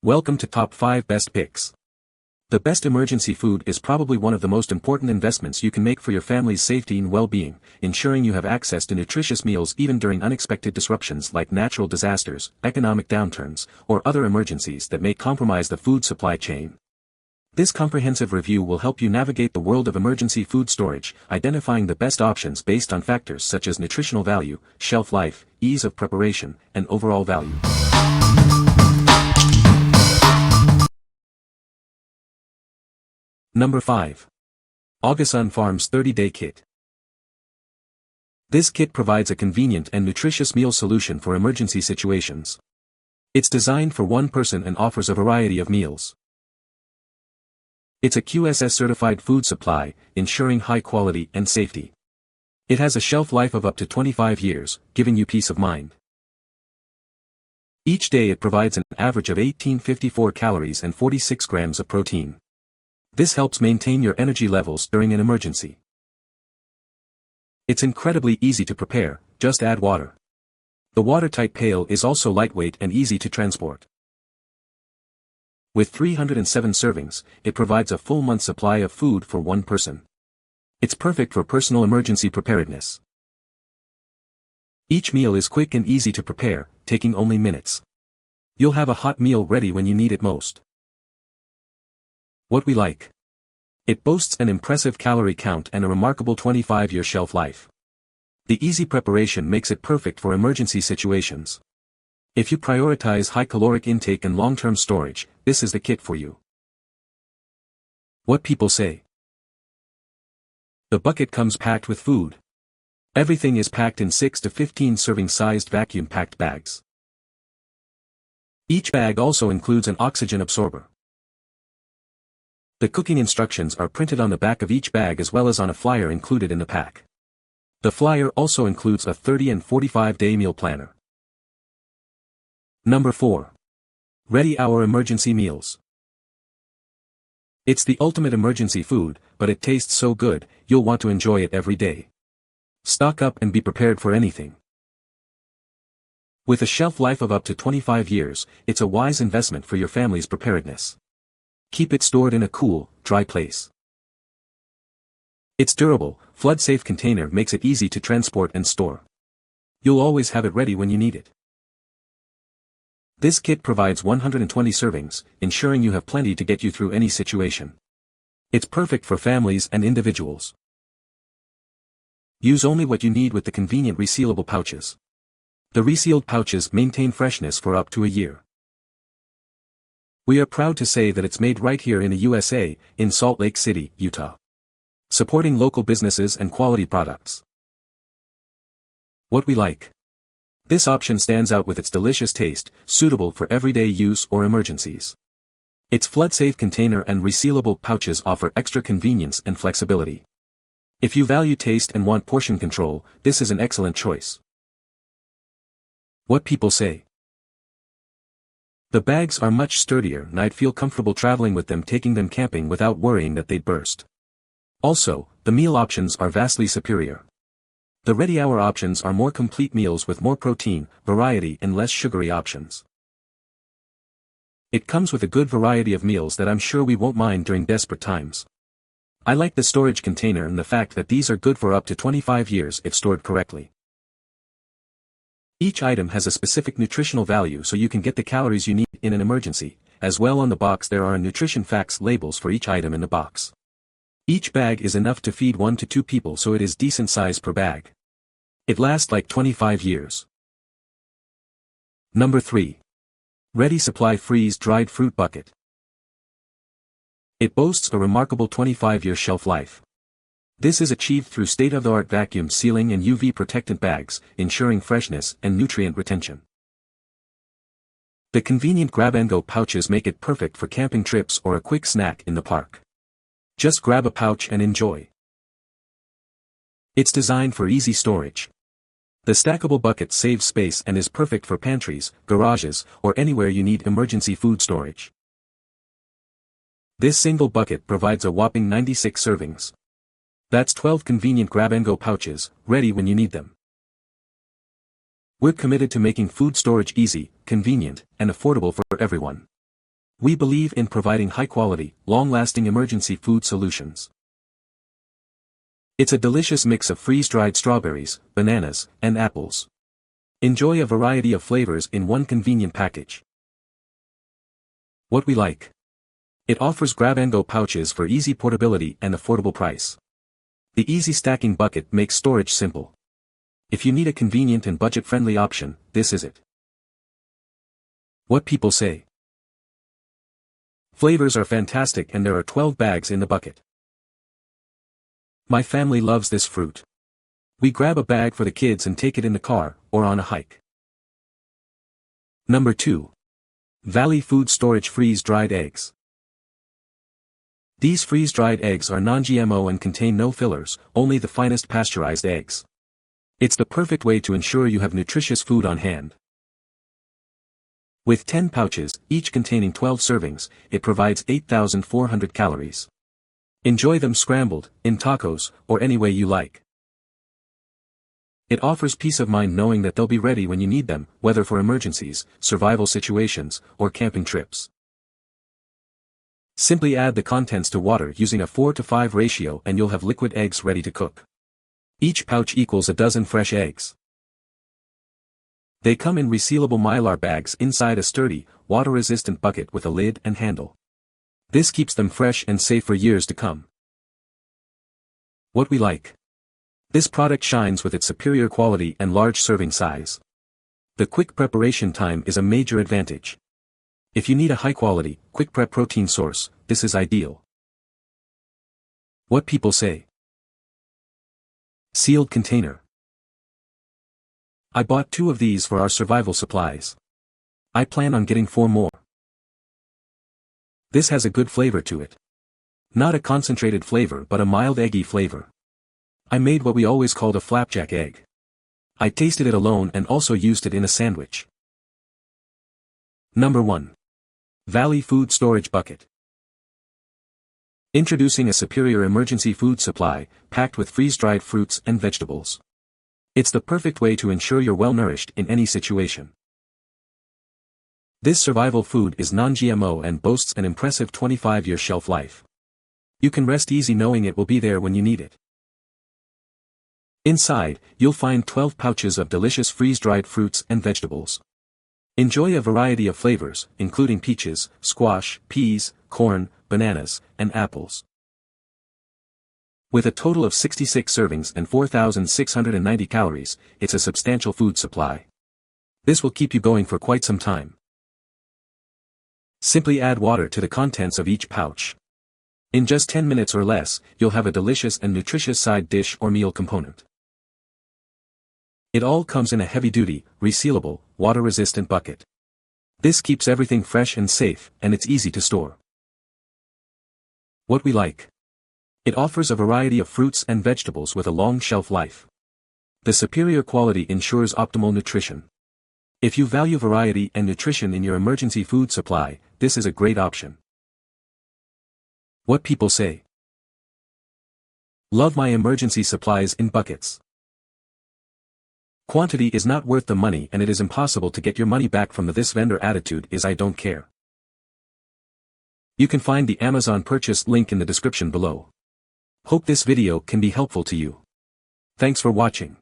Welcome to Top 5 Best Picks. The best emergency food is probably one of the most important investments you can make for your family's safety and well-being, ensuring you have access to nutritious meals even during unexpected disruptions like natural disasters, economic downturns, or other emergencies that may compromise the food supply chain. This comprehensive review will help you navigate the world of emergency food storage, identifying the best options based on factors such as nutritional value, shelf life, ease of preparation, and overall value. Number 5. Augason Farms 30-Day Kit. This kit provides a convenient and nutritious meal solution for emergency situations. It's designed for one person and offers a variety of meals. It's a QSS-certified food supply, ensuring high quality and safety. It has a shelf life of up to 25 years, giving you peace of mind. Each day it provides an average of 1854 calories and 46 grams of protein. This helps maintain your energy levels during an emergency. It's incredibly easy to prepare, just add water. The watertight pail is also lightweight and easy to transport. With 307 servings, it provides a full month's supply of food for one person. It's perfect for personal emergency preparedness. Each meal is quick and easy to prepare, taking only minutes. You'll have a hot meal ready when you need it most. What we like. It boasts an impressive calorie count and a remarkable 25-year shelf life. The easy preparation makes it perfect for emergency situations. If you prioritize high caloric intake and long-term storage, this is the kit for you. What people say. The bucket comes packed with food. Everything is packed in 6 to 15 serving-sized vacuum-packed bags. Each bag also includes an oxygen absorber. The cooking instructions are printed on the back of each bag as well as on a flyer included in the pack. The flyer also includes a 30 and 45-day meal planner. Number 4. Ready Our Emergency Meals. It's the ultimate emergency food, but it tastes so good, you'll want to enjoy it every day. Stock up and be prepared for anything. With a shelf life of up to 25 years, it's a wise investment for your family's preparedness. Keep it stored in a cool, dry place. Its durable, flood-safe container makes it easy to transport and store. You'll always have it ready when you need it. This kit provides 120 servings, ensuring you have plenty to get you through any situation. It's perfect for families and individuals. Use only what you need with the convenient resealable pouches. The resealed pouches maintain freshness for up to a year. We are proud to say that it's made right here in the USA, in Salt Lake City, Utah. Supporting local businesses and quality products. What we like. This option stands out with its delicious taste, suitable for everyday use or emergencies. Its flood-safe container and resealable pouches offer extra convenience and flexibility. If you value taste and want portion control, this is an excellent choice. What people say. The bags are much sturdier and I'd feel comfortable traveling with them, taking them camping without worrying that they'd burst. Also, the meal options are vastly superior. The Ready Hour options are more complete meals with more protein, variety and less sugary options. It comes with a good variety of meals that I'm sure we won't mind during desperate times. I like the storage container and the fact that these are good for up to 25 years if stored correctly. Each item has a specific nutritional value so you can get the calories you need in an emergency. As well, on the box there are nutrition facts labels for each item in the box. Each bag is enough to feed 1 to 2 people, so it is decent size per bag. It lasts like 25 years. Number 3. Ready Supply Freeze-Dried Fruit Bucket. It boasts a remarkable 25-year shelf life. This is achieved through state-of-the-art vacuum sealing and UV protectant bags, ensuring freshness and nutrient retention. The convenient grab-and-go pouches make it perfect for camping trips or a quick snack in the park. Just grab a pouch and enjoy. It's designed for easy storage. The stackable bucket saves space and is perfect for pantries, garages, or anywhere you need emergency food storage. This single bucket provides a whopping 96 servings. That's 12 convenient grab-and-go pouches, ready when you need them. We're committed to making food storage easy, convenient, and affordable for everyone. We believe in providing high-quality, long-lasting emergency food solutions. It's a delicious mix of freeze-dried strawberries, bananas, and apples. Enjoy a variety of flavors in one convenient package. What we like. It offers grab-and-go pouches for easy portability and affordable price. The easy stacking bucket makes storage simple. If you need a convenient and budget-friendly option, this is it. What people say. Flavors are fantastic and there are 12 bags in the bucket. My family loves this fruit. We grab a bag for the kids and take it in the car, or on a hike. Number 2. Valley Food Storage Freeze-Dried Eggs. These freeze-dried eggs are non-GMO and contain no fillers, only the finest pasteurized eggs. It's the perfect way to ensure you have nutritious food on hand. With 10 pouches, each containing 12 servings, it provides 8,400 calories. Enjoy them scrambled, in tacos, or any way you like. It offers peace of mind knowing that they'll be ready when you need them, whether for emergencies, survival situations, or camping trips. Simply add the contents to water using a 4:5 ratio and you'll have liquid eggs ready to cook. Each pouch equals a dozen fresh eggs. They come in resealable mylar bags inside a sturdy, water-resistant bucket with a lid and handle. This keeps them fresh and safe for years to come. What we like. This product shines with its superior quality and large serving size. The quick preparation time is a major advantage. If you need a high-quality, quick-prep protein source, this is ideal. What people say. Sealed container. I bought 2 of these for our survival supplies. I plan on getting 4 more. This has a good flavor to it. Not a concentrated flavor but a mild eggy flavor. I made what we always called a flapjack egg. I tasted it alone and also used it in a sandwich. Number 1. Valley Food Storage Bucket. Introducing a superior emergency food supply, packed with freeze-dried fruits and vegetables. It's the perfect way to ensure you're well-nourished in any situation. This survival food is non-GMO and boasts an impressive 25-year shelf life. You can rest easy knowing it will be there when you need it. Inside, you'll find 12 pouches of delicious freeze-dried fruits and vegetables. Enjoy a variety of flavors, including peaches, squash, peas, corn, bananas, and apples. With a total of 66 servings and 4,690 calories, it's a substantial food supply. This will keep you going for quite some time. Simply add water to the contents of each pouch. In just 10 minutes or less, you'll have a delicious and nutritious side dish or meal component. It all comes in a heavy-duty, resealable, water-resistant bucket. This keeps everything fresh and safe, and it's easy to store. What we like. It offers a variety of fruits and vegetables with a long shelf life. The superior quality ensures optimal nutrition. If you value variety and nutrition in your emergency food supply, this is a great option. What people say. Love my emergency supplies in buckets. Quantity is not worth the money and it is impossible to get your money back from this vendor attitude is I don't care. You can find the Amazon purchase link in the description below. Hope this video can be helpful to you. Thanks for watching.